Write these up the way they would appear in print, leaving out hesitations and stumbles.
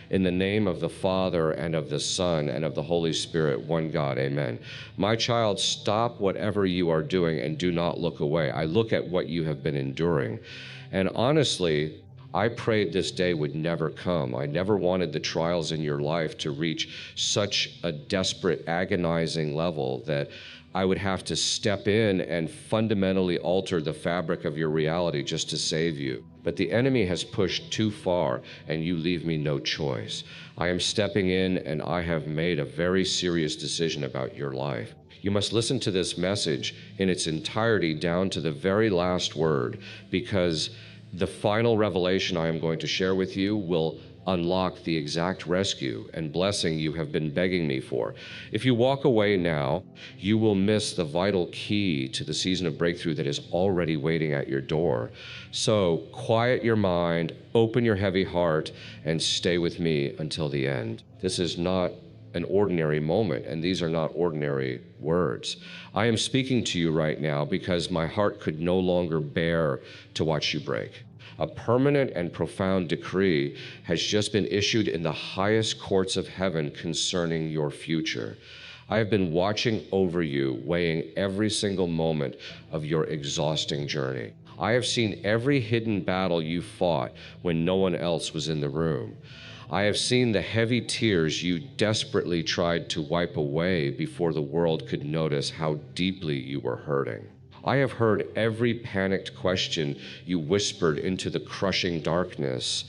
In the name of the Father, and of the Son, and of the Holy Spirit, one God, amen. My child, stop whatever you are doing and do not look away. I look at what you have been enduring. And honestly, I prayed this day would never come. I never wanted the trials in your life to reach such a desperate, agonizing level that I would have to step in and fundamentally alter the fabric of your reality just to save you. But the enemy has pushed too far, and you leave me no choice. I am stepping in, and I have made a very serious decision about your life. You must listen to this message in its entirety down to the very last word, because the final revelation I am going to share with you will unlock the exact rescue and blessing you have been begging me for. If you walk away now, you will miss the vital key to the season of breakthrough that is already waiting at your door. So quiet your mind, open your heavy heart, and stay with me until the end. This is not an ordinary moment, and these are not ordinary words. I am speaking to you right now because my heart could no longer bear to watch you break. A permanent and profound decree has just been issued in the highest courts of heaven concerning your future. I have been watching over you, weighing every single moment of your exhausting journey. I have seen every hidden battle you fought when no one else was in the room. I have seen the heavy tears you desperately tried to wipe away before the world could notice how deeply you were hurting. I have heard every panicked question you whispered into the crushing darkness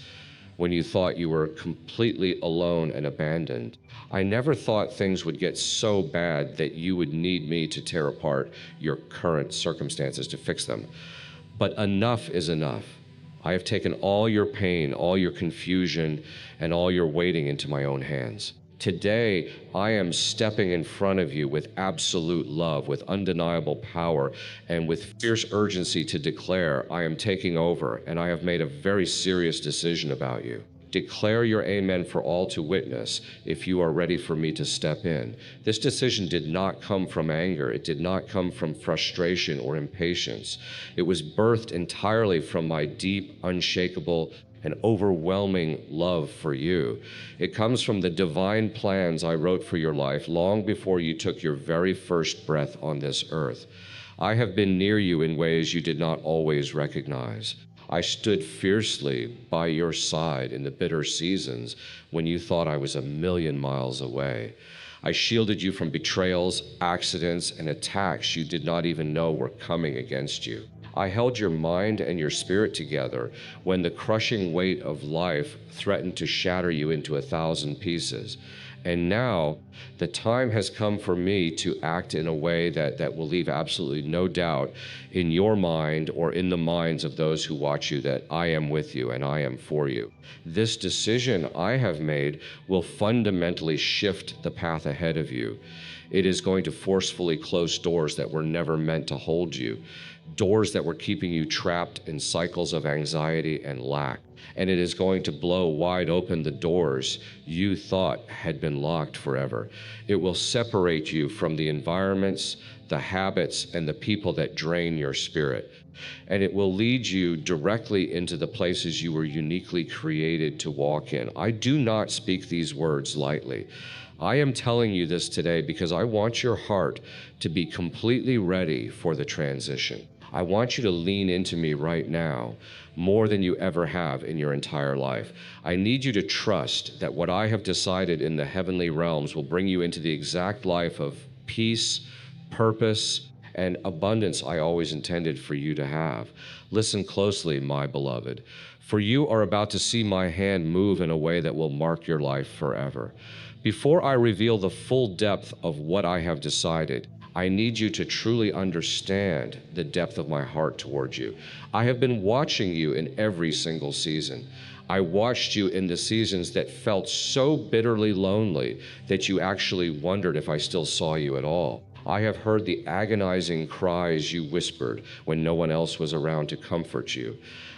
when you thought you were completely alone and abandoned. I never thought things would get so bad that you would need me to tear apart your current circumstances to fix them. But enough is enough. I have taken all your pain, all your confusion, and all your waiting into my own hands. Today, I am stepping in front of you with absolute love, with undeniable power, and with fierce urgency to declare I am taking over, and I have made a very serious decision about you. Declare your amen for all to witness if you are ready for me to step in. This decision did not come from anger. It did not come from frustration or impatience. It was birthed entirely from my deep, unshakable, and overwhelming love for you. It comes from the divine plans I wrote for your life long before you took your very first breath on this earth. I have been near you in ways you did not always recognize. I stood fiercely by your side in the bitter seasons when you thought I was a million miles away. I shielded you from betrayals, accidents, and attacks you did not even know were coming against you. I held your mind and your spirit together when the crushing weight of life threatened to shatter you into 1,000 pieces. And now, the time has come for me to act in a way that will leave absolutely no doubt in your mind or in the minds of those who watch you that I am with you and I am for you. This decision I have made will fundamentally shift the path ahead of you. It is going to forcefully close doors that were never meant to hold you, doors that were keeping you trapped in cycles of anxiety and lack. And it is going to blow wide open the doors you thought had been locked forever. It will separate you from the environments, the habits, and the people that drain your spirit. And it will lead you directly into the places you were uniquely created to walk in. I do not speak these words lightly. I am telling you this today because I want your heart to be completely ready for the transition. I want you to lean into me right now more than you ever have in your entire life. I need you to trust that what I have decided in the heavenly realms will bring you into the exact life of peace, purpose, and abundance I always intended for you to have. Listen closely, my beloved, for you are about to see my hand move in a way that will mark your life forever. Before I reveal the full depth of what I have decided, I need you to truly understand the depth of my heart towards you. I have been watching you in every single season. I watched you in the seasons that felt so bitterly lonely that you actually wondered if I still saw you at all. I have heard the agonizing cries you whispered when no one else was around to comfort you.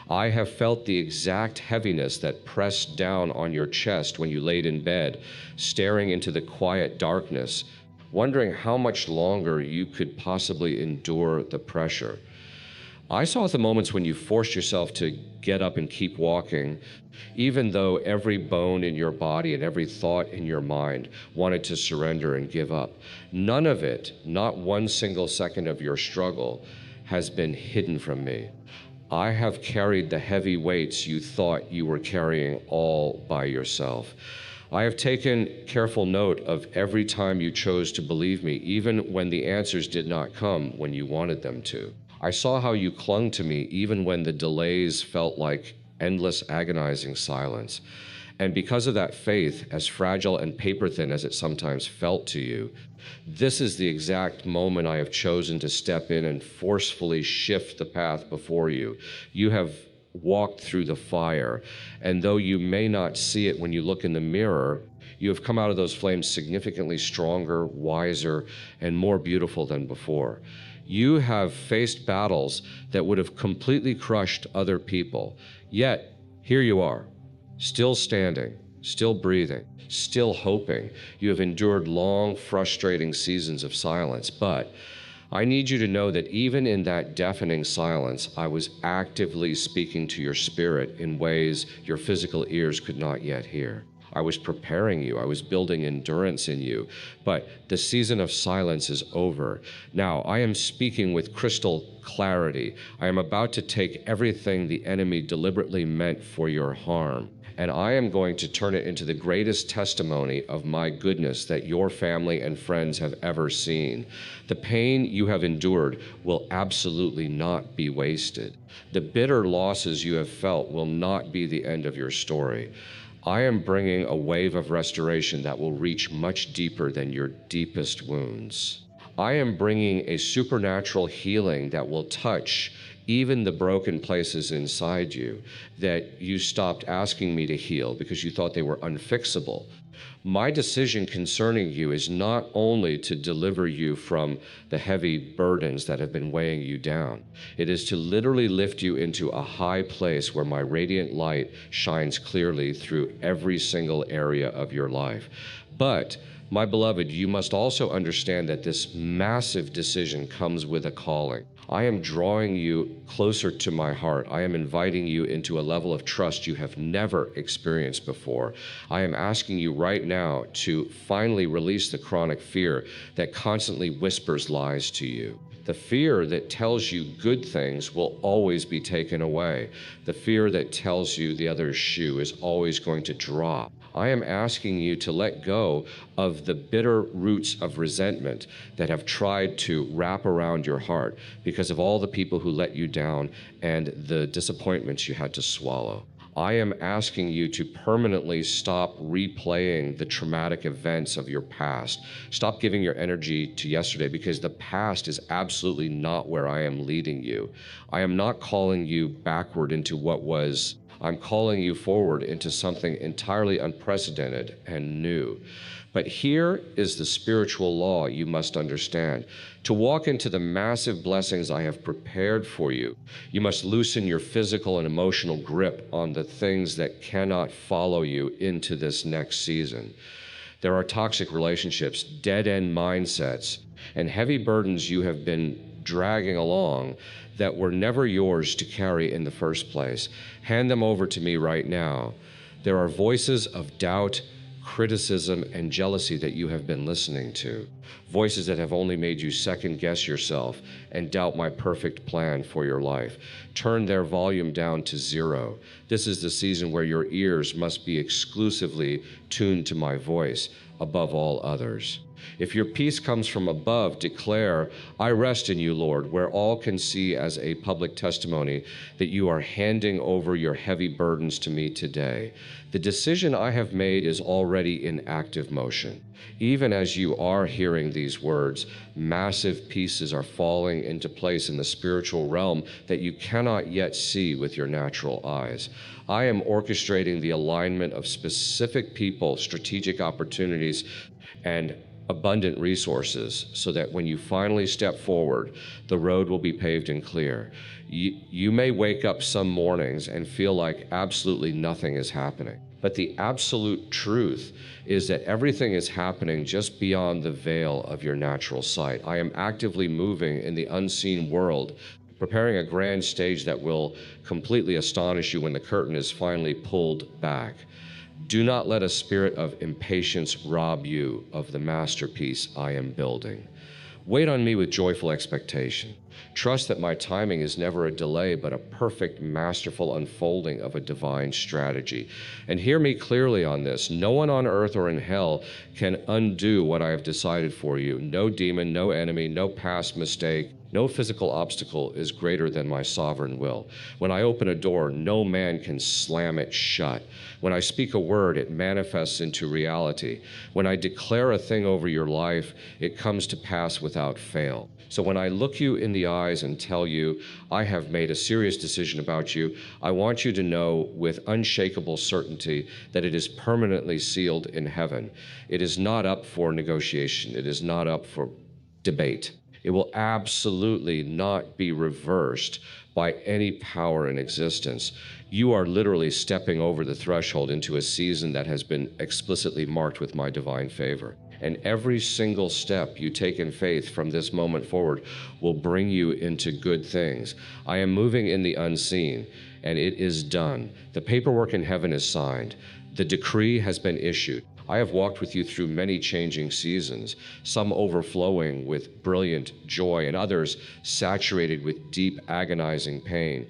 I have felt the exact heaviness that pressed down on your chest when you laid in bed, staring into the quiet darkness, wondering how much longer you could possibly endure the pressure. I saw the moments when you forced yourself to get up and keep walking, even though every bone in your body and every thought in your mind wanted to surrender and give up. None of it, not one single second of your struggle, has been hidden from me. I have carried the heavy weights you thought you were carrying all by yourself. I have taken careful note of every time you chose to believe me, even when the answers did not come when you wanted them to. I saw how you clung to me even when the delays felt like endless agonizing silence. And because of that faith, as fragile and paper-thin as it sometimes felt to you, this is the exact moment I have chosen to step in and forcefully shift the path before you. You have walked through the fire, and though you may not see it when you look in the mirror, you have come out of those flames significantly stronger, wiser, and more beautiful than before. You have faced battles that would have completely crushed other people, yet here you are, still standing, still breathing, still hoping. You have endured long, frustrating seasons of silence, but I need you to know that even in that deafening silence, I was actively speaking to your spirit in ways your physical ears could not yet hear. I was preparing you. I was building endurance in you. But the season of silence is over. Now, I am speaking with crystal clarity. I am about to take everything the enemy deliberately meant for your harm, and I am going to turn it into the greatest testimony of my goodness that your family and friends have ever seen. The pain you have endured will absolutely not be wasted. The bitter losses you have felt will not be the end of your story. I am bringing a wave of restoration that will reach much deeper than your deepest wounds. I am bringing a supernatural healing that will touch even the broken places inside you that you stopped asking me to heal because you thought they were unfixable. My decision concerning you is not only to deliver you from the heavy burdens that have been weighing you down. It is to literally lift you into a high place where my radiant light shines clearly through every single area of your life. But, my beloved, you must also understand that this massive decision comes with a calling. I am drawing you closer to my heart. I am inviting you into a level of trust you have never experienced before. I am asking you right now to finally release the chronic fear that constantly whispers lies to you. The fear that tells you good things will always be taken away. The fear that tells you the other shoe is always going to drop. I am asking you to let go of the bitter roots of resentment that have tried to wrap around your heart because of all the people who let you down and the disappointments you had to swallow. I am asking you to permanently stop replaying the traumatic events of your past. Stop giving your energy to yesterday because the past is absolutely not where I am leading you. I am not calling you backward into what was. I'm calling you forward into something entirely unprecedented and new. But here is the spiritual law you must understand. To walk into the massive blessings I have prepared for you, you must loosen your physical and emotional grip on the things that cannot follow you into this next season. There are toxic relationships, dead-end mindsets, and heavy burdens you have been dragging along that were never yours to carry in the first place. Hand them over to me right now. There are voices of doubt, criticism, and jealousy that you have been listening to. Voices that have only made you second-guess yourself and doubt my perfect plan for your life. Turn their volume down to zero. This is the season where your ears must be exclusively tuned to my voice above all others. If your peace comes from above, declare, I rest in you, Lord, where all can see as a public testimony that you are handing over your heavy burdens to me today. The decision I have made is already in active motion. Even as you are hearing these words, massive pieces are falling into place in the spiritual realm that you cannot yet see with your natural eyes. I am orchestrating the alignment of specific people, strategic opportunities, and abundant resources so that when you finally step forward, the road will be paved and clear. You may wake up some mornings and feel like absolutely nothing is happening. But the absolute truth is that everything is happening just beyond the veil of your natural sight. I am actively moving in the unseen world preparing a grand stage that will completely astonish you when the curtain is finally pulled back. Do not let a spirit of impatience rob you of the masterpiece I am building. Wait on me with joyful expectation. Trust that my timing is never a delay, but a perfect, masterful unfolding of a divine strategy. And hear me clearly on this. No one on earth or in hell can undo what I have decided for you. No demon, no enemy, no past mistake, no physical obstacle is greater than my sovereign will. When I open a door, no man can slam it shut. When I speak a word, it manifests into reality. When I declare a thing over your life, it comes to pass without fail. So when I look you in the eyes and tell you, I have made a serious decision about you, I want you to know with unshakable certainty that it is permanently sealed in heaven. It is not up for negotiation. It is not up for debate. It will absolutely not be reversed by any power in existence. You are literally stepping over the threshold into a season that has been explicitly marked with my divine favor. And every single step you take in faith from this moment forward will bring you into good things. I am moving in the unseen, and it is done. The paperwork in heaven is signed. The decree has been issued. I have walked with you through many changing seasons, some overflowing with brilliant joy and others saturated with deep, agonizing pain.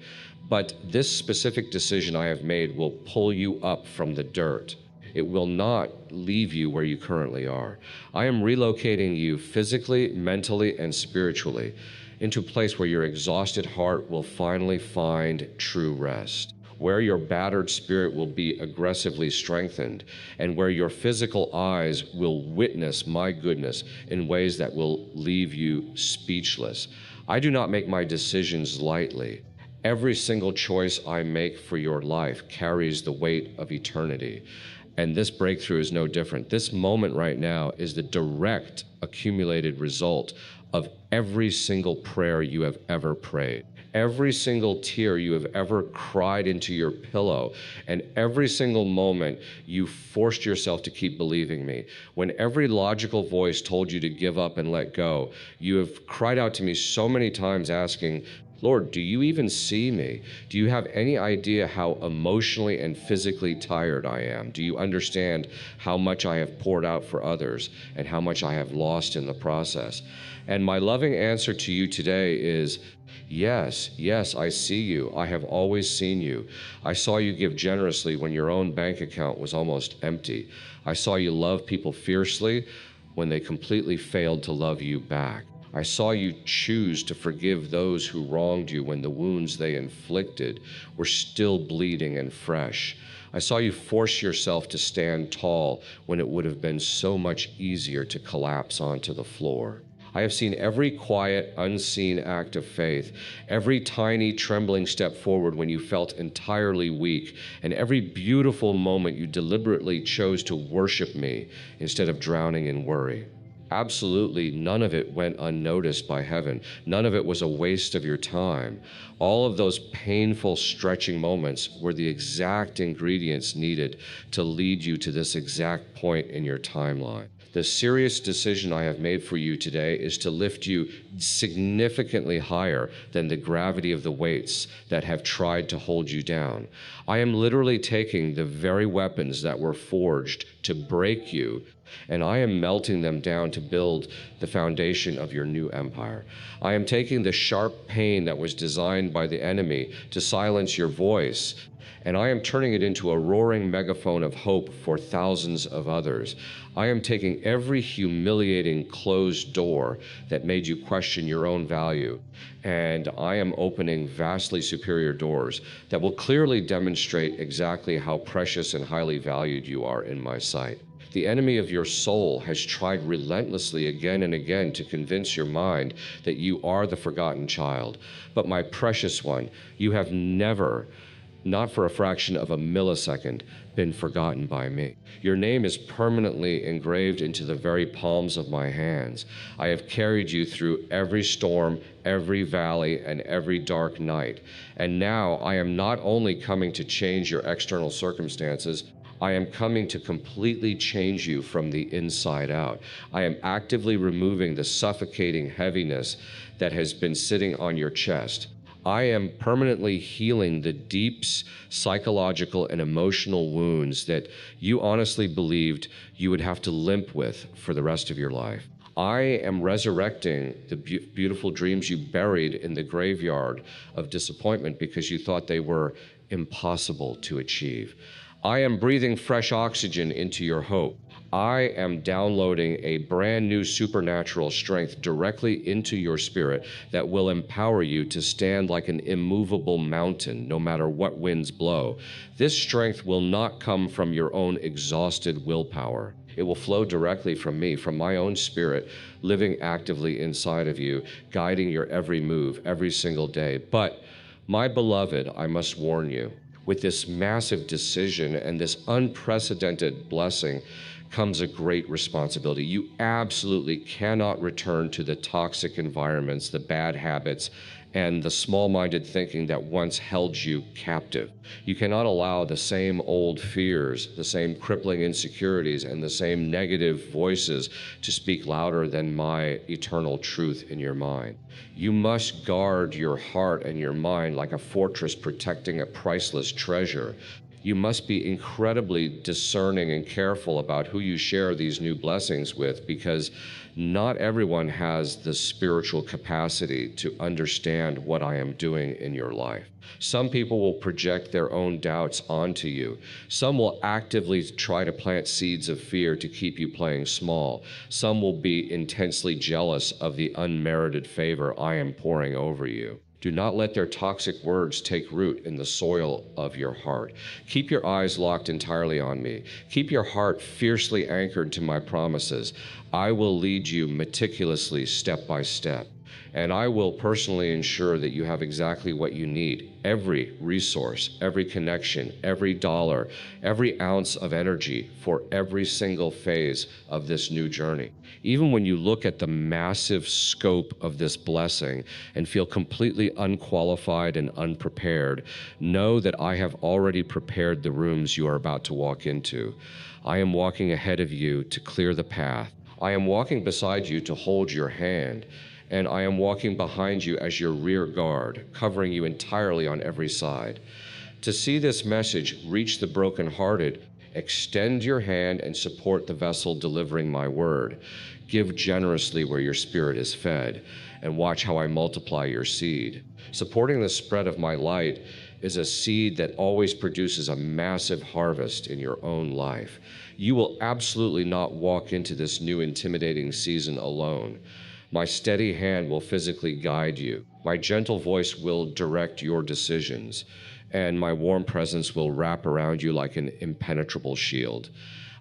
But this specific decision I have made will pull you up from the dirt. It will not leave you where you currently are. I am relocating you physically, mentally, and spiritually into a place where your exhausted heart will finally find true rest, where your battered spirit will be aggressively strengthened, and where your physical eyes will witness my goodness in ways that will leave you speechless. I do not make my decisions lightly. Every single choice I make for your life carries the weight of eternity. And this breakthrough is no different. This moment right now is the direct accumulated result of every single prayer you have ever prayed, every single tear you have ever cried into your pillow, and every single moment you forced yourself to keep believing me. When every logical voice told you to give up and let go, you have cried out to me so many times asking, Lord, do you even see me? Do you have any idea how emotionally and physically tired I am? Do you understand how much I have poured out for others and how much I have lost in the process? And my loving answer to you today is, yes, I see you. I have always seen you. I saw you give generously when your own bank account was almost empty. I saw you love people fiercely when they completely failed to love you back. I saw you choose to forgive those who wronged you when the wounds they inflicted were still bleeding and fresh. I saw you force yourself to stand tall when it would have been so much easier to collapse onto the floor. I have seen every quiet, unseen act of faith, every tiny, trembling step forward when you felt entirely weak, and every beautiful moment you deliberately chose to worship me instead of drowning in worry. Absolutely none of it went unnoticed by heaven. None of it was a waste of your time. All of those painful, stretching moments were the exact ingredients needed to lead you to this exact point in your timeline. The serious decision I have made for you today is to lift you significantly higher than the gravity of the weights that have tried to hold you down. I am literally taking the very weapons that were forged to break you, and I am melting them down to build the foundation of your new empire. I am taking the sharp pain that was designed by the enemy to silence your voice, and I am turning it into a roaring megaphone of hope for thousands of others. I am taking every humiliating closed door that made you question your own value, and I am opening vastly superior doors that will clearly demonstrate exactly how precious and highly valued you are in my sight. The enemy of your soul has tried relentlessly again and again to convince your mind that you are the forgotten child. But my precious one, you have never, not for a fraction of a millisecond, been forgotten by me. Your name is permanently engraved into the very palms of my hands. I have carried you through every storm, every valley, and every dark night. And now I am not only coming to change your external circumstances, I am coming to completely change you from the inside out. I am actively removing the suffocating heaviness that has been sitting on your chest. I am permanently healing the deep psychological and emotional wounds that you honestly believed you would have to limp with for the rest of your life. I am resurrecting the beautiful dreams you buried in the graveyard of disappointment because you thought they were impossible to achieve. I am breathing fresh oxygen into your hope. I am downloading a brand new supernatural strength directly into your spirit that will empower you to stand like an immovable mountain no matter what winds blow. This strength will not come from your own exhausted willpower. It will flow directly from me, from my own spirit, living actively inside of you, guiding your every move, every single day. But, my beloved, I must warn you, with this massive decision and this unprecedented blessing comes a great responsibility. You absolutely cannot return to the toxic environments, the bad habits, and the small-minded thinking that once held you captive. You cannot allow the same old fears, the same crippling insecurities, and the same negative voices to speak louder than my eternal truth in your mind. You must guard your heart and your mind like a fortress protecting a priceless treasure. You must be incredibly discerning and careful about who you share these new blessings with, because not everyone has the spiritual capacity to understand what I am doing in your life. Some people will project their own doubts onto you. Some will actively try to plant seeds of fear to keep you playing small. Some will be intensely jealous of the unmerited favor I am pouring over you. Do not let their toxic words take root in the soil of your heart. Keep your eyes locked entirely on me. Keep your heart fiercely anchored to my promises. I will lead you meticulously, step by step. And I will personally ensure that you have exactly what you need. Every resource, every connection, every dollar, every ounce of energy for every single phase of this new journey. Even when you look at the massive scope of this blessing and feel completely unqualified and unprepared, know that I have already prepared the rooms you are about to walk into. I am walking ahead of you to clear the path. I am walking beside you to hold your hand. And I am walking behind you as your rear guard, covering you entirely on every side. To see this message reach the brokenhearted, extend your hand and support the vessel delivering my word. Give generously where your spirit is fed, and watch how I multiply your seed. Supporting the spread of my light is a seed that always produces a massive harvest in your own life. You will absolutely not walk into this new intimidating season alone. My steady hand will physically guide you. My gentle voice will direct your decisions, and my warm presence will wrap around you like an impenetrable shield.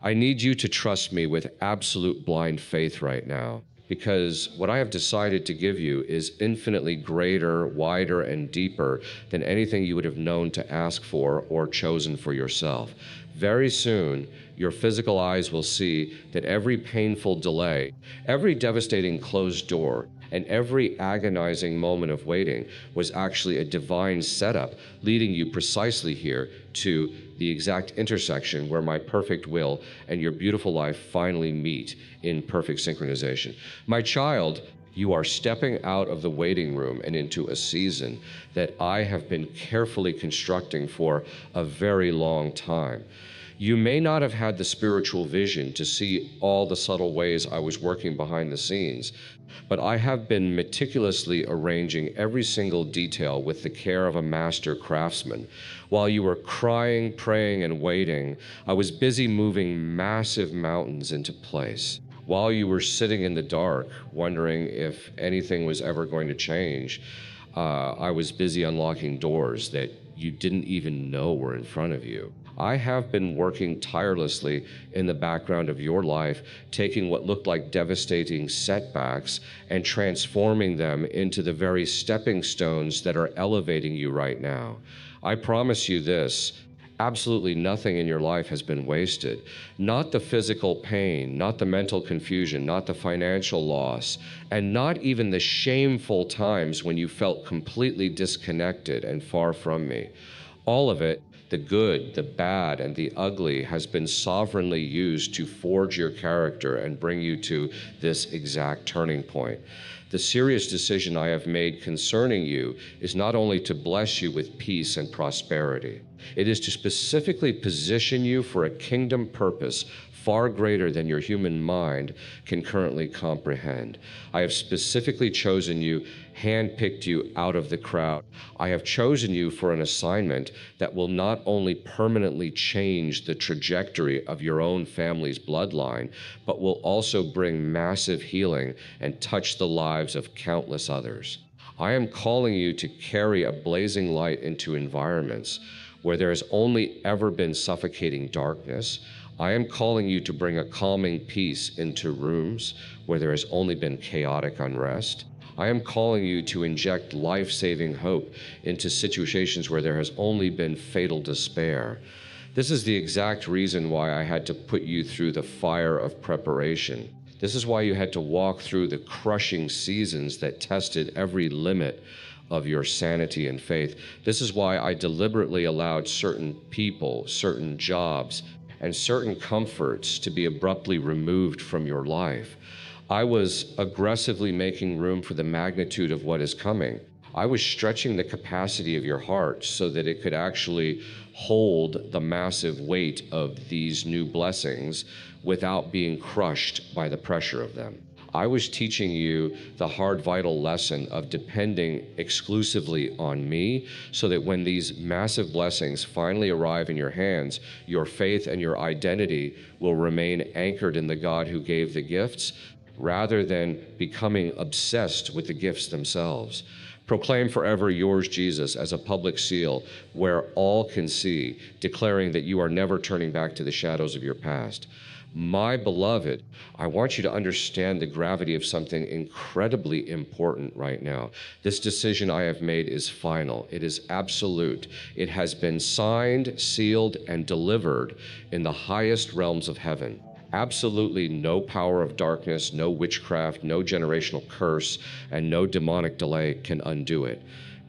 I need you to trust me with absolute blind faith right now, because what I have decided to give you is infinitely greater, wider, and deeper than anything you would have known to ask for or chosen for yourself. Very soon, your physical eyes will see that every painful delay, every devastating closed door, and every agonizing moment of waiting was actually a divine setup leading you precisely here to the exact intersection where my perfect will and your beautiful life finally meet in perfect synchronization. My child, you are stepping out of the waiting room and into a season that I have been carefully constructing for a very long time. You may not have had the spiritual vision to see all the subtle ways I was working behind the scenes, but I have been meticulously arranging every single detail with the care of a master craftsman. While you were crying, praying, and waiting, I was busy moving massive mountains into place. While you were sitting in the dark, wondering if anything was ever going to change, I was busy unlocking doors that you didn't even know were in front of you. I have been working tirelessly in the background of your life, taking what looked like devastating setbacks and transforming them into the very stepping stones that are elevating you right now. I promise you this. Absolutely nothing in your life has been wasted. Not the physical pain, not the mental confusion, not the financial loss, and not even the shameful times when you felt completely disconnected and far from me. All of it, the good, the bad, and the ugly, has been sovereignly used to forge your character and bring you to this exact turning point. The serious decision I have made concerning you is not only to bless you with peace and prosperity, it is to specifically position you for a kingdom purpose far greater than your human mind can currently comprehend. I have specifically chosen you, handpicked you out of the crowd. I have chosen you for an assignment that will not only permanently change the trajectory of your own family's bloodline, but will also bring massive healing and touch the lives of countless others. I am calling you to carry a blazing light into environments where there has only ever been suffocating darkness. I am calling you to bring a calming peace into rooms where there has only been chaotic unrest. I am calling you to inject life-saving hope into situations where there has only been fatal despair. This is the exact reason why I had to put you through the fire of preparation. This is why you had to walk through the crushing seasons that tested every limit of your sanity and faith. This is why I deliberately allowed certain people, certain jobs, and certain comforts to be abruptly removed from your life. I was aggressively making room for the magnitude of what is coming. I was stretching the capacity of your heart so that it could actually hold the massive weight of these new blessings without being crushed by the pressure of them. I was teaching you the hard, vital lesson of depending exclusively on me so that when these massive blessings finally arrive in your hands, your faith and your identity will remain anchored in the God who gave the gifts rather than becoming obsessed with the gifts themselves. Proclaim forever yours, Jesus, as a public seal where all can see, declaring that you are never turning back to the shadows of your past. My beloved, I want you to understand the gravity of something incredibly important right now. This decision I have made is final. It is absolute. It has been signed, sealed, and delivered in the highest realms of heaven. Absolutely no power of darkness, no witchcraft, no generational curse, and no demonic delay can undo it.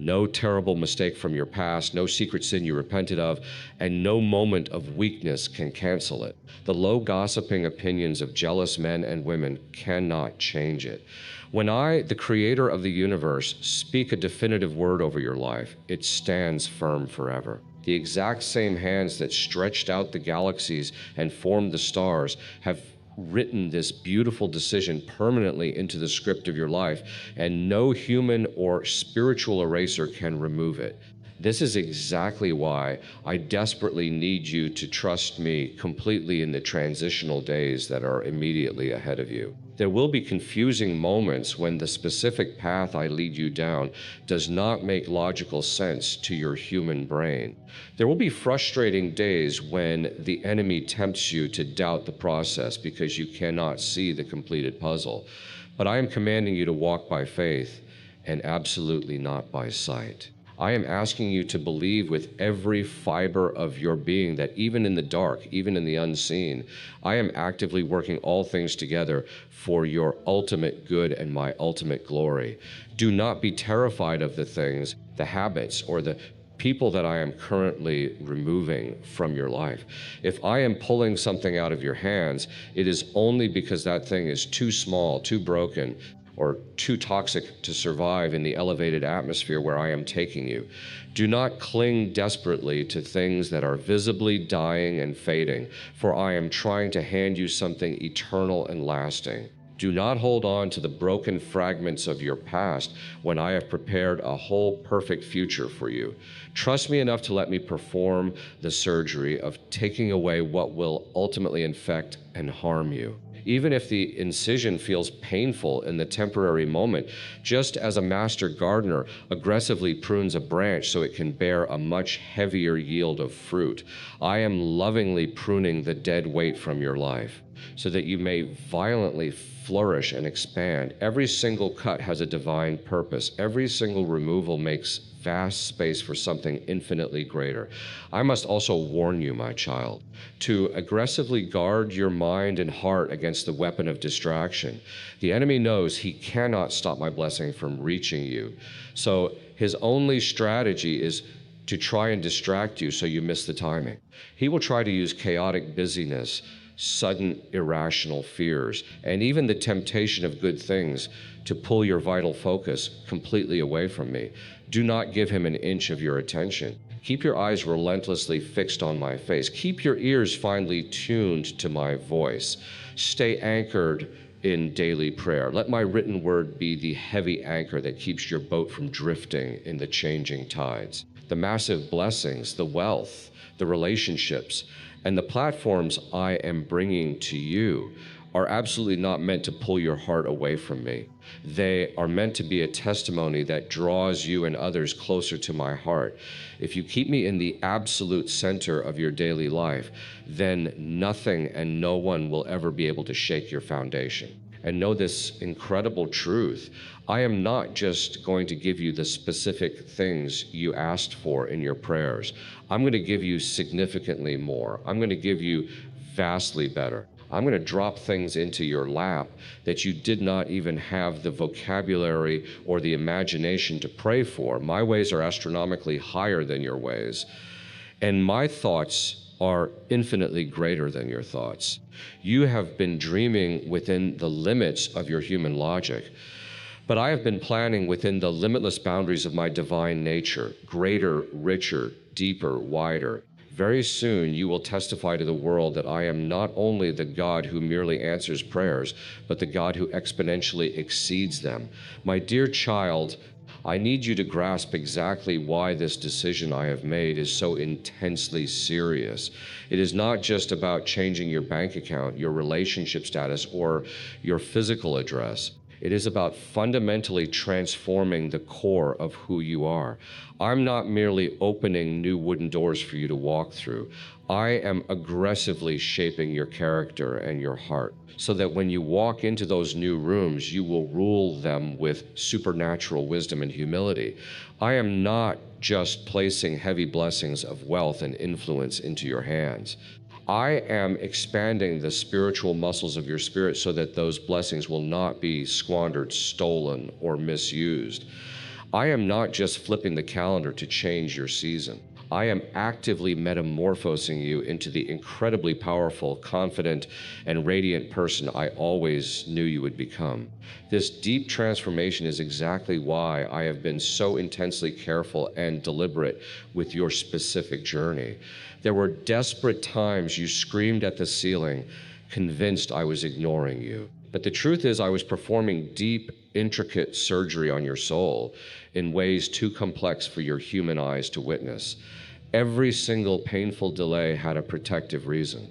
No terrible mistake from your past, no secret sin you repented of, and no moment of weakness can cancel it. The low gossiping opinions of jealous men and women cannot change it. When I, the creator of the universe, speak a definitive word over your life, it stands firm forever. The exact same hands that stretched out the galaxies and formed the stars have written this beautiful decision permanently into the script of your life, and no human or spiritual eraser can remove it. This is exactly why I desperately need you to trust me completely in the transitional days that are immediately ahead of you. There will be confusing moments when the specific path I lead you down does not make logical sense to your human brain. There will be frustrating days when the enemy tempts you to doubt the process because you cannot see the completed puzzle. But I am commanding you to walk by faith and absolutely not by sight. I am asking you to believe with every fiber of your being that even in the dark, even in the unseen, I am actively working all things together for your ultimate good and my ultimate glory. Do not be terrified of the things, the habits, or the people that I am currently removing from your life. If I am pulling something out of your hands, it is only because that thing is too small, too broken, or too toxic to survive in the elevated atmosphere where I am taking you. Do not cling desperately to things that are visibly dying and fading, for I am trying to hand you something eternal and lasting. Do not hold on to the broken fragments of your past when I have prepared a whole perfect future for you. Trust me enough to let me perform the surgery of taking away what will ultimately infect and harm you. Even if the incision feels painful in the temporary moment, just as a master gardener aggressively prunes a branch so it can bear a much heavier yield of fruit, I am lovingly pruning the dead weight from your life so that you may violently flourish and expand. Every single cut has a divine purpose. Every single removal makes vast space for something infinitely greater. I must also warn you, my child, to aggressively guard your mind and heart against the weapon of distraction. The enemy knows he cannot stop my blessing from reaching you. So his only strategy is to try and distract you so you miss the timing. He will try to use chaotic busyness sudden irrational fears, and even the temptation of good things to pull your vital focus completely away from me. Do not give him an inch of your attention. Keep your eyes relentlessly fixed on my face. Keep your ears finely tuned to my voice. Stay anchored in daily prayer. Let my written word be the heavy anchor that keeps your boat from drifting in the changing tides. The massive blessings, the wealth, the relationships, and the platforms I am bringing to you are absolutely not meant to pull your heart away from me. They are meant to be a testimony that draws you and others closer to my heart. If you keep me in the absolute center of your daily life, then nothing and no one will ever be able to shake your foundation. And know this incredible truth. I am not just going to give you the specific things you asked for in your prayers. I'm going to give you significantly more. I'm going to give you vastly better. I'm going to drop things into your lap that you did not even have the vocabulary or the imagination to pray for. My ways are astronomically higher than your ways, and my thoughts are infinitely greater than your thoughts. You have been dreaming within the limits of your human logic, but I have been planning within the limitless boundaries of my divine nature, greater, richer, deeper, wider. Very soon you will testify to the world that I am not only the God who merely answers prayers, but the God who exponentially exceeds them. My dear child, I need you to grasp exactly why this decision I have made is so intensely serious. It is not just about changing your bank account, your relationship status, or your physical address. It is about fundamentally transforming the core of who you are. I'm not merely opening new wooden doors for you to walk through. I am aggressively shaping your character and your heart so that when you walk into those new rooms, you will rule them with supernatural wisdom and humility. I am not just placing heavy blessings of wealth and influence into your hands. I am expanding the spiritual muscles of your spirit so that those blessings will not be squandered, stolen, or misused. I am not just flipping the calendar to change your season. I am actively metamorphosing you into the incredibly powerful, confident, and radiant person I always knew you would become. This deep transformation is exactly why I have been so intensely careful and deliberate with your specific journey. There were desperate times you screamed at the ceiling, convinced I was ignoring you. But the truth is I was performing deep, intricate surgery on your soul in ways too complex for your human eyes to witness. Every single painful delay had a protective reason.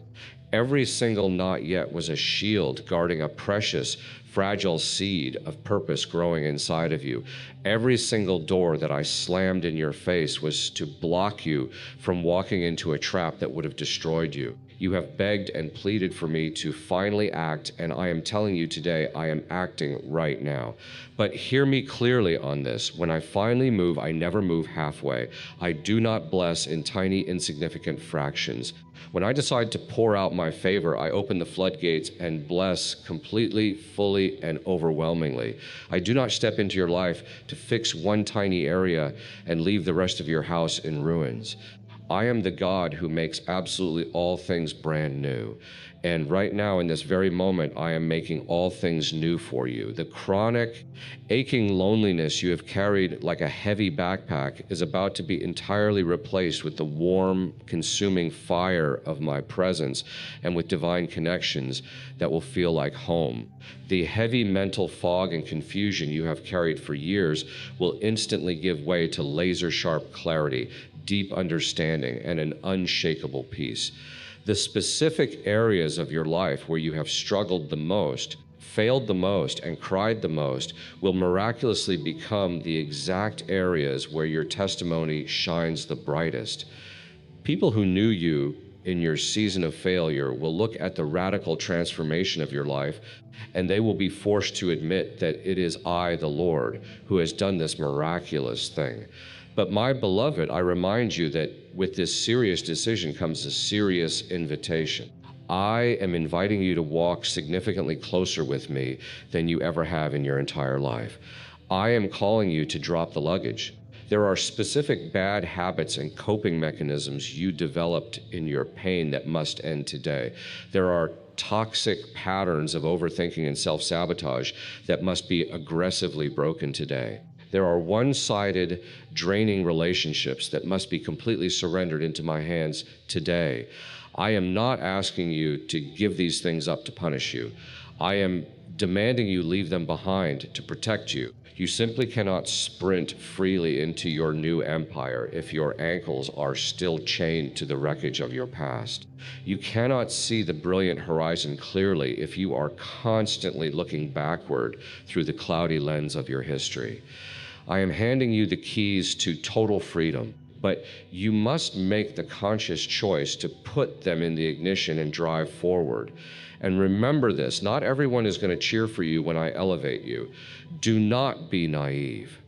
Every single not yet was a shield guarding a precious, fragile seed of purpose growing inside of you. Every single door that I slammed in your face was to block you from walking into a trap that would have destroyed you. You have begged and pleaded for me to finally act, and I am telling you today I am acting right now. But hear me clearly on this. When I finally move, I never move halfway. I do not bless in tiny, insignificant fractions. When I decide to pour out my favor, I open the floodgates and bless completely, fully, and overwhelmingly. I do not step into your life to fix one tiny area and leave the rest of your house in ruins. I am the God who makes absolutely all things brand new. And right now, in this very moment, I am making all things new for you. The chronic, aching loneliness you have carried like a heavy backpack is about to be entirely replaced with the warm, consuming fire of my presence and with divine connections that will feel like home. The heavy mental fog and confusion you have carried for years will instantly give way to laser-sharp clarity, deep understanding, and an unshakable peace. The specific areas of your life where you have struggled the most, failed the most, and cried the most will miraculously become the exact areas where your testimony shines the brightest. People who knew you in your season of failure will look at the radical transformation of your life, and they will be forced to admit that it is I, the Lord, who has done this miraculous thing. But my beloved, I remind you that with this serious decision comes a serious invitation. I am inviting you to walk significantly closer with me than you ever have in your entire life. I am calling you to drop the luggage. There are specific bad habits and coping mechanisms you developed in your pain that must end today. There are toxic patterns of overthinking and self-sabotage that must be aggressively broken today. There are one-sided, draining relationships that must be completely surrendered into my hands today. I am not asking you to give these things up to punish you. I am demanding you leave them behind to protect you. You simply cannot sprint freely into your new empire if your ankles are still chained to the wreckage of your past. You cannot see the brilliant horizon clearly if you are constantly looking backward through the cloudy lens of your history. I am handing you the keys to total freedom, but you must make the conscious choice to put them in the ignition and drive forward. And remember this, not everyone is going to cheer for you when I elevate you. Do not be naive.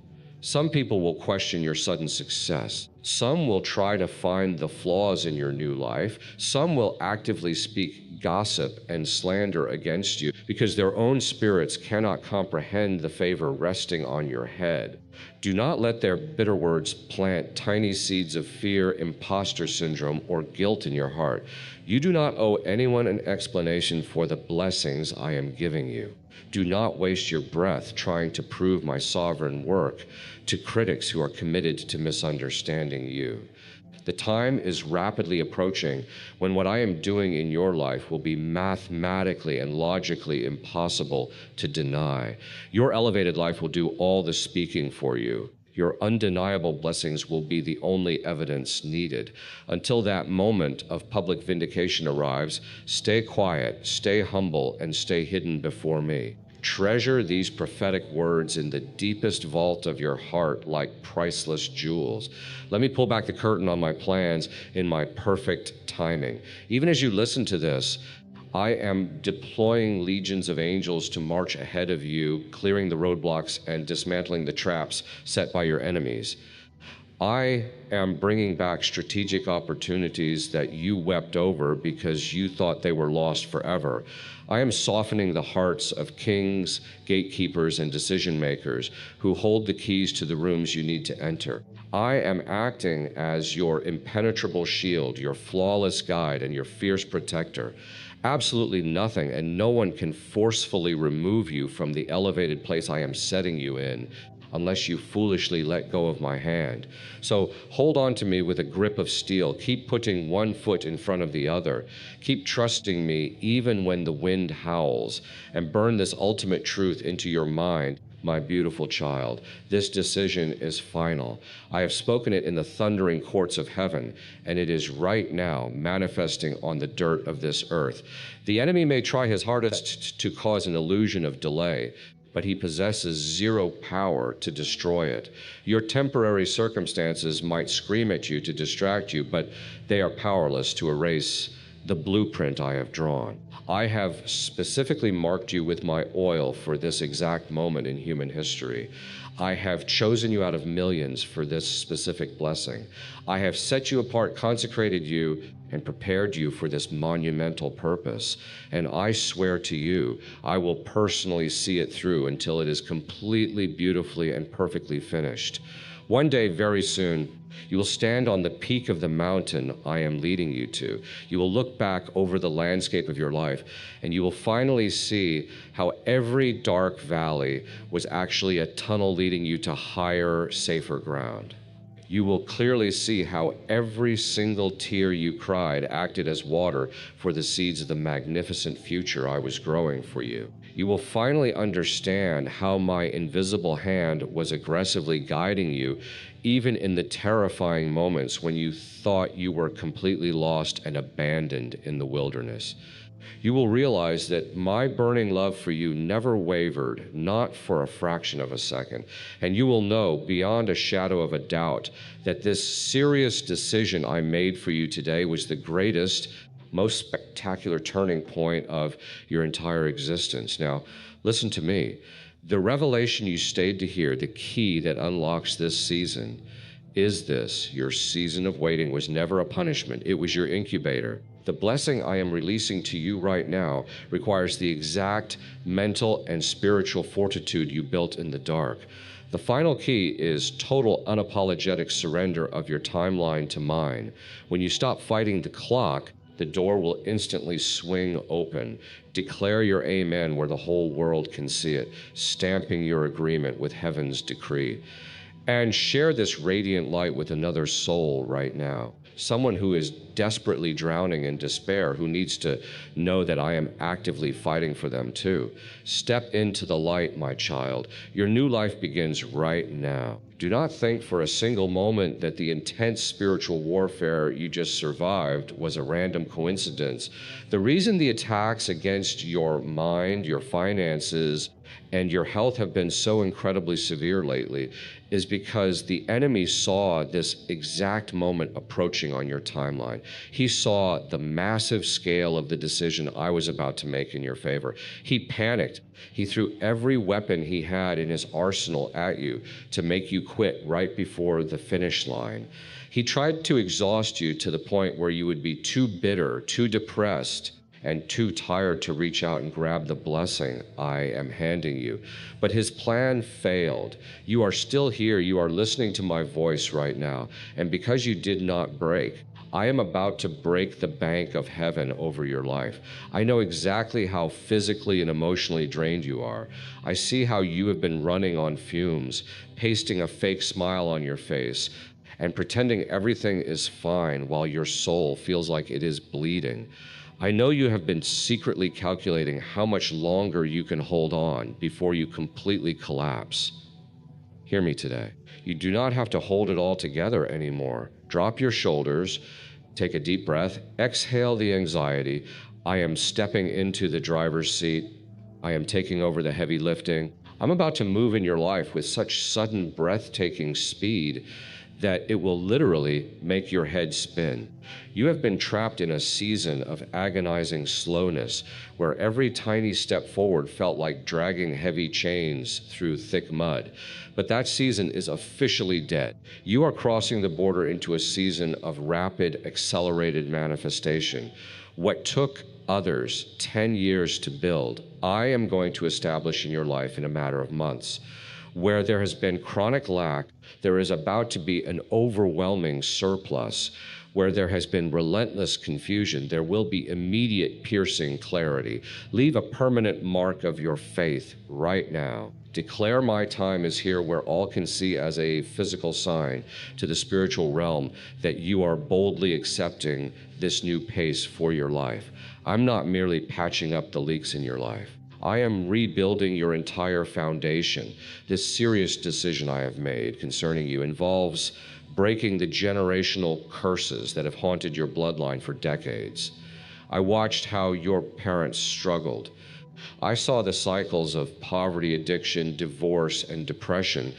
Some people will question your sudden success. Some will try to find the flaws in your new life. Some will actively speak gossip and slander against you because their own spirits cannot comprehend the favor resting on your head. Do not let their bitter words plant tiny seeds of fear, imposter syndrome, or guilt in your heart. You do not owe anyone an explanation for the blessings I am giving you. Do not waste your breath trying to prove my sovereign work to critics who are committed to misunderstanding you. The time is rapidly approaching when what I am doing in your life will be mathematically and logically impossible to deny. Your elevated life will do all the speaking for you. Your undeniable blessings will be the only evidence needed. Until that moment of public vindication arrives, stay quiet, stay humble, and stay hidden before me. Treasure these prophetic words in the deepest vault of your heart like priceless jewels. Let me pull back the curtain on my plans in my perfect timing. Even as you listen to this, I am deploying legions of angels to march ahead of you, clearing the roadblocks and dismantling the traps set by your enemies. I am bringing back strategic opportunities that you wept over because you thought they were lost forever. I am softening the hearts of kings, gatekeepers, and decision makers who hold the keys to the rooms you need to enter. I am acting as your impenetrable shield, your flawless guide, and your fierce protector. Absolutely nothing and no one can forcefully remove you from the elevated place I am setting you in unless you foolishly let go of my hand. So hold on to me with a grip of steel. Keep putting one foot in front of the other. Keep trusting me even when the wind howls, and burn this ultimate truth into your mind. My beautiful child, this decision is final. I have spoken it in the thundering courts of heaven, and it is right now manifesting on the dirt of this earth. The enemy may try his hardest to cause an illusion of delay, but he possesses zero power to destroy it. Your temporary circumstances might scream at you to distract you, but they are powerless to erase the blueprint I have drawn. I have specifically marked you with my oil for this exact moment in human history. I have chosen you out of millions for this specific blessing. I have set you apart, consecrated you, and prepared you for this monumental purpose. And I swear to you, I will personally see it through until it is completely, beautifully, and perfectly finished. One day, very soon, you will stand on the peak of the mountain I am leading you to. You will look back over the landscape of your life, and you will finally see how every dark valley was actually a tunnel leading you to higher, safer ground. You will clearly see how every single tear you cried acted as water for the seeds of the magnificent future I was growing for you. You will finally understand how my invisible hand was aggressively guiding you, even in the terrifying moments when you thought you were completely lost and abandoned in the wilderness. You will realize that my burning love for you never wavered, not for a fraction of a second. And you will know beyond a shadow of a doubt that this serious decision I made for you today was the greatest, most spectacular turning point of your entire existence. Now, listen to me. The revelation you stayed to hear, the key that unlocks this season, is this: your season of waiting was never a punishment. It was your incubator. The blessing I am releasing to you right now requires the exact mental and spiritual fortitude you built in the dark. The final key is total unapologetic surrender of your timeline to mine. When you stop fighting the clock, the door will instantly swing open. Declare your amen where the whole world can see it, stamping your agreement with heaven's decree. And share this radiant light with another soul right now. Someone who is desperately drowning in despair, who needs to know that I am actively fighting for them too. Step into the light, my child. Your new life begins right now. Do not think for a single moment that the intense spiritual warfare you just survived was a random coincidence. The reason the attacks against your mind, your finances, and your health have been so incredibly severe lately is because the enemy saw this exact moment approaching on your timeline. He saw the massive scale of the decision I was about to make in your favor. He panicked. He threw every weapon he had in his arsenal at you to make you quit right before the finish line. He tried to exhaust you to the point where you would be too bitter, too depressed, and too tired to reach out and grab the blessing I am handing you. But his plan failed. You are still here. You are listening to my voice right now. And because you did not break, I am about to break the bank of heaven over your life. I know exactly how physically and emotionally drained you are. I see how you have been running on fumes, pasting a fake smile on your face, and pretending everything is fine while your soul feels like it is bleeding. I know you have been secretly calculating how much longer you can hold on before you completely collapse. Hear me today. You do not have to hold it all together anymore. Drop your shoulders, take a deep breath, exhale the anxiety. I am stepping into the driver's seat. I am taking over the heavy lifting. I'm about to move in your life with such sudden, breathtaking speed that it will literally make your head spin. You have been trapped in a season of agonizing slowness where every tiny step forward felt like dragging heavy chains through thick mud. But that season is officially dead. You are crossing the border into a season of rapid, accelerated manifestation. What took others 10 years to build, I am going to establish in your life in a matter of months. Where there has been chronic lack, there is about to be an overwhelming surplus. Where there has been relentless confusion, there will be immediate piercing clarity. Leave a permanent mark of your faith right now. Declare my time is here where all can see as a physical sign to the spiritual realm that you are boldly accepting this new pace for your life. I'm not merely patching up the leaks in your life. I am rebuilding your entire foundation. This serious decision I have made concerning you involves breaking the generational curses that have haunted your bloodline for decades. I watched how your parents struggled. I saw the cycles of poverty, addiction, divorce, and depression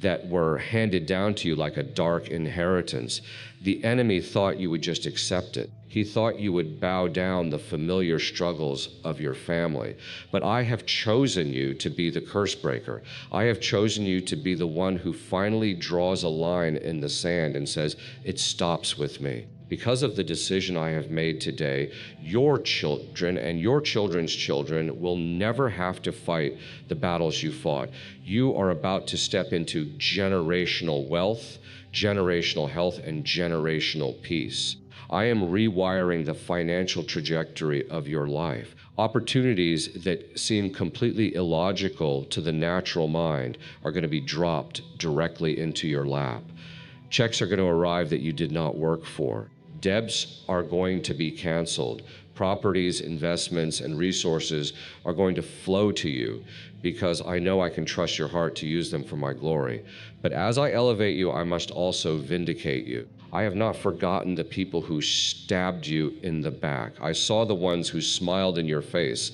that were handed down to you like a dark inheritance. The enemy thought you would just accept it. He thought you would bow down the familiar struggles of your family. But I have chosen you to be the curse breaker. I have chosen you to be the one who finally draws a line in the sand and says, it stops with me. Because of the decision I have made today, your children and your children's children will never have to fight the battles you fought. You are about to step into generational wealth, generational health, and generational peace. I am rewiring the financial trajectory of your life. Opportunities that seem completely illogical to the natural mind are going to be dropped directly into your lap. Checks are going to arrive that you did not work for. Debts are going to be canceled. Properties, investments, and resources are going to flow to you because I know I can trust your heart to use them for my glory. But as I elevate you, I must also vindicate you. I have not forgotten the people who stabbed you in the back. I saw the ones who smiled in your face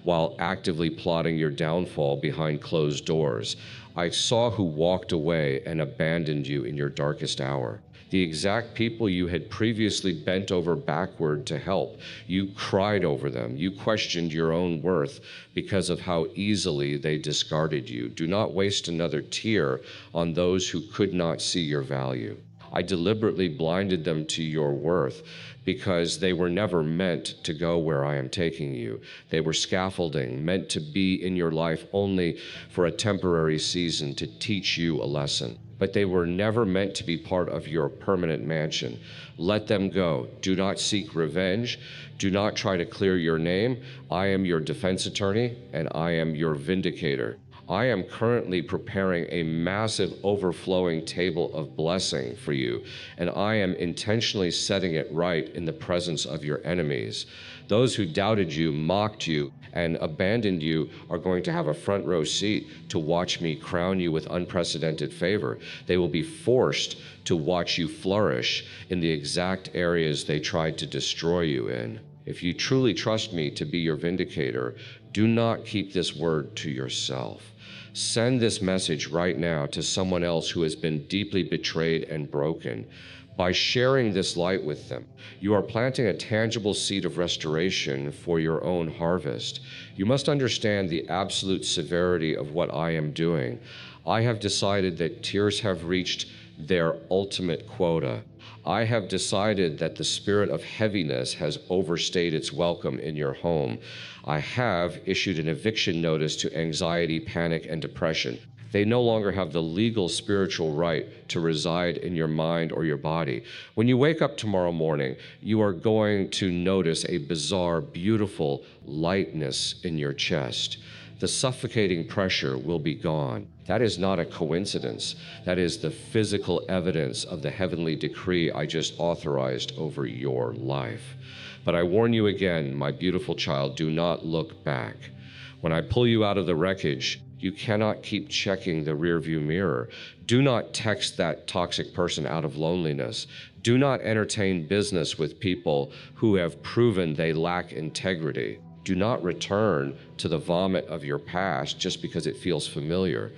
while actively plotting your downfall behind closed doors. I saw who walked away and abandoned you in your darkest hour. The exact people you had previously bent over backward to help. You cried over them. You questioned your own worth because of how easily they discarded you. Do not waste another tear on those who could not see your value. I deliberately blinded them to your worth because they were never meant to go where I am taking you. They were scaffolding, meant to be in your life only for a temporary season to teach you a lesson. But they were never meant to be part of your permanent mansion. Let them go. Do not seek revenge. Do not try to clear your name. I am your defense attorney, and I am your vindicator. I am currently preparing a massive overflowing table of blessing for you, and I am intentionally setting it right in the presence of your enemies. Those who doubted you, mocked you, and abandoned you are going to have a front row seat to watch me crown you with unprecedented favor. They will be forced to watch you flourish in the exact areas they tried to destroy you in. If you truly trust me to be your vindicator, do not keep this word to yourself. Send this message right now to someone else who has been deeply betrayed and broken. By sharing this light with them, you are planting a tangible seed of restoration for your own harvest. You must understand the absolute severity of what I am doing. I have decided that tears have reached their ultimate quota. I have decided that the spirit of heaviness has overstayed its welcome in your home. I have issued an eviction notice to anxiety, panic, and depression. They no longer have the legal spiritual right to reside in your mind or your body. When you wake up tomorrow morning, you are going to notice a bizarre, beautiful lightness in your chest. The suffocating pressure will be gone. That is not a coincidence. That is the physical evidence of the heavenly decree I just authorized over your life. But I warn you again, my beautiful child, do not look back. When I pull you out of the wreckage, you cannot keep checking the rearview mirror. Do not text that toxic person out of loneliness. Do not entertain business with people who have proven they lack integrity. Do not return to the vomit of your past just because it feels familiar.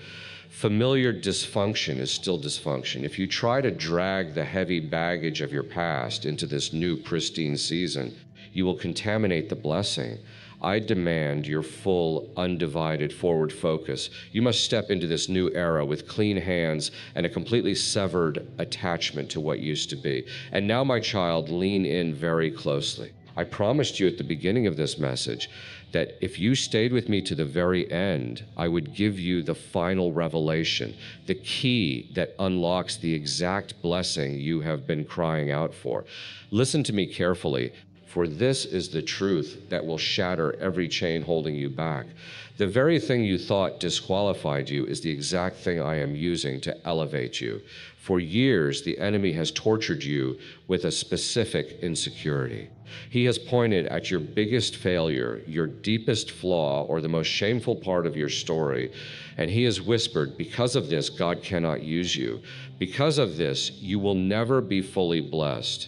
Familiar dysfunction is still dysfunction. If you try to drag the heavy baggage of your past into this new pristine season, you will contaminate the blessing. I demand your full, undivided forward focus. You must step into this new era with clean hands and a completely severed attachment to what used to be. And now, my child, lean in very closely. I promised you at the beginning of this message that if you stayed with me to the very end, I would give you the final revelation, the key that unlocks the exact blessing you have been crying out for. Listen to me carefully, for this is the truth that will shatter every chain holding you back. The very thing you thought disqualified you is the exact thing I am using to elevate you. For years, the enemy has tortured you with a specific insecurity. He has pointed at your biggest failure, your deepest flaw, or the most shameful part of your story, and he has whispered, because of this, God cannot use you. Because of this, you will never be fully blessed.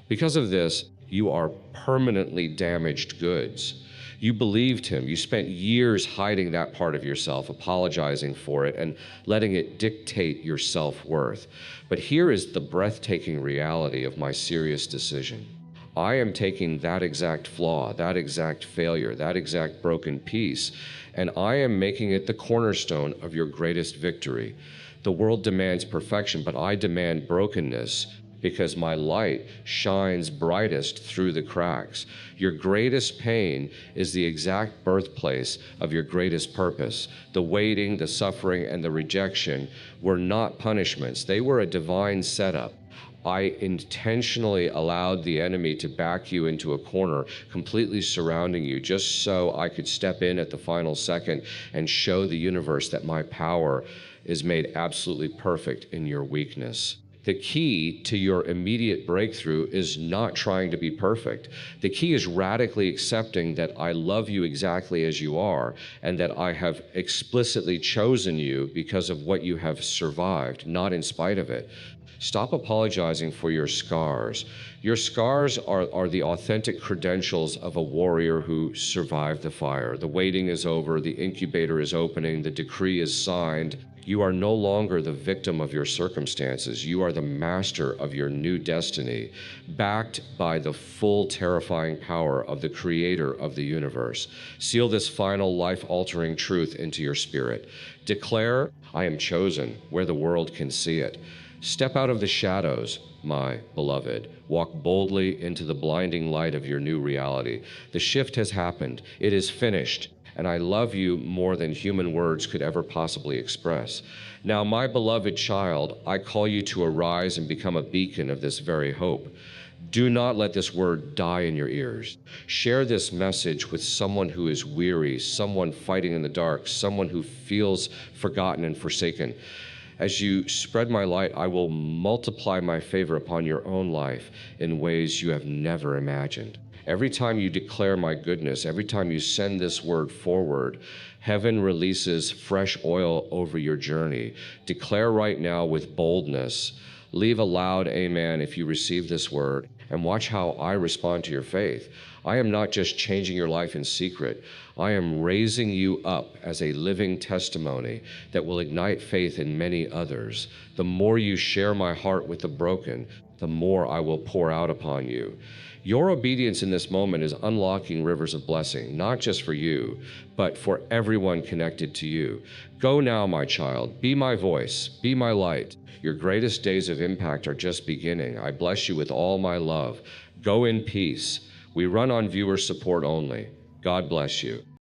Because of this, you are permanently damaged goods. You believed him. You spent years hiding that part of yourself, apologizing for it, and letting it dictate your self-worth. But here is the breathtaking reality of my serious decision. I am taking that exact flaw, that exact failure, that exact broken piece, and I am making it the cornerstone of your greatest victory. The world demands perfection, but I demand brokenness, because my light shines brightest through the cracks. Your greatest pain is the exact birthplace of your greatest purpose. The waiting, the suffering, and the rejection were not punishments. They were a divine setup. I intentionally allowed the enemy to back you into a corner, completely surrounding you, just so I could step in at the final second and show the universe that my power is made absolutely perfect in your weakness. The key to your immediate breakthrough is not trying to be perfect. The key is radically accepting that I love you exactly as you are, and that I have explicitly chosen you because of what you have survived, not in spite of it. Stop apologizing for your scars. Your scars are the authentic credentials of a warrior who survived the fire. The waiting is over, the incubator is opening, the decree is signed. You are no longer the victim of your circumstances. You are the master of your new destiny, backed by the full terrifying power of the creator of the universe. Seal this final life-altering truth into your spirit. Declare, I am chosen, where the world can see it. Step out of the shadows, my beloved. Walk boldly into the blinding light of your new reality. The shift has happened. It is finished. And I love you more than human words could ever possibly express. Now, my beloved child, I call you to arise and become a beacon of this very hope. Do not let this word die in your ears. Share this message with someone who is weary, someone fighting in the dark, someone who feels forgotten and forsaken. As you spread my light, I will multiply my favor upon your own life in ways you have never imagined. Every time you declare my goodness, every time you send this word forward, heaven releases fresh oil over your journey. Declare right now with boldness. Leave a loud amen if you receive this word, and watch how I respond to your faith. I am not just changing your life in secret. I am raising you up as a living testimony that will ignite faith in many others. The more you share my heart with the broken, the more I will pour out upon you. Your obedience in this moment is unlocking rivers of blessing, not just for you, but for everyone connected to you. Go now, my child. Be my voice. Be my light. Your greatest days of impact are just beginning. I bless you with all my love. Go in peace. We run on viewer support only. God bless you.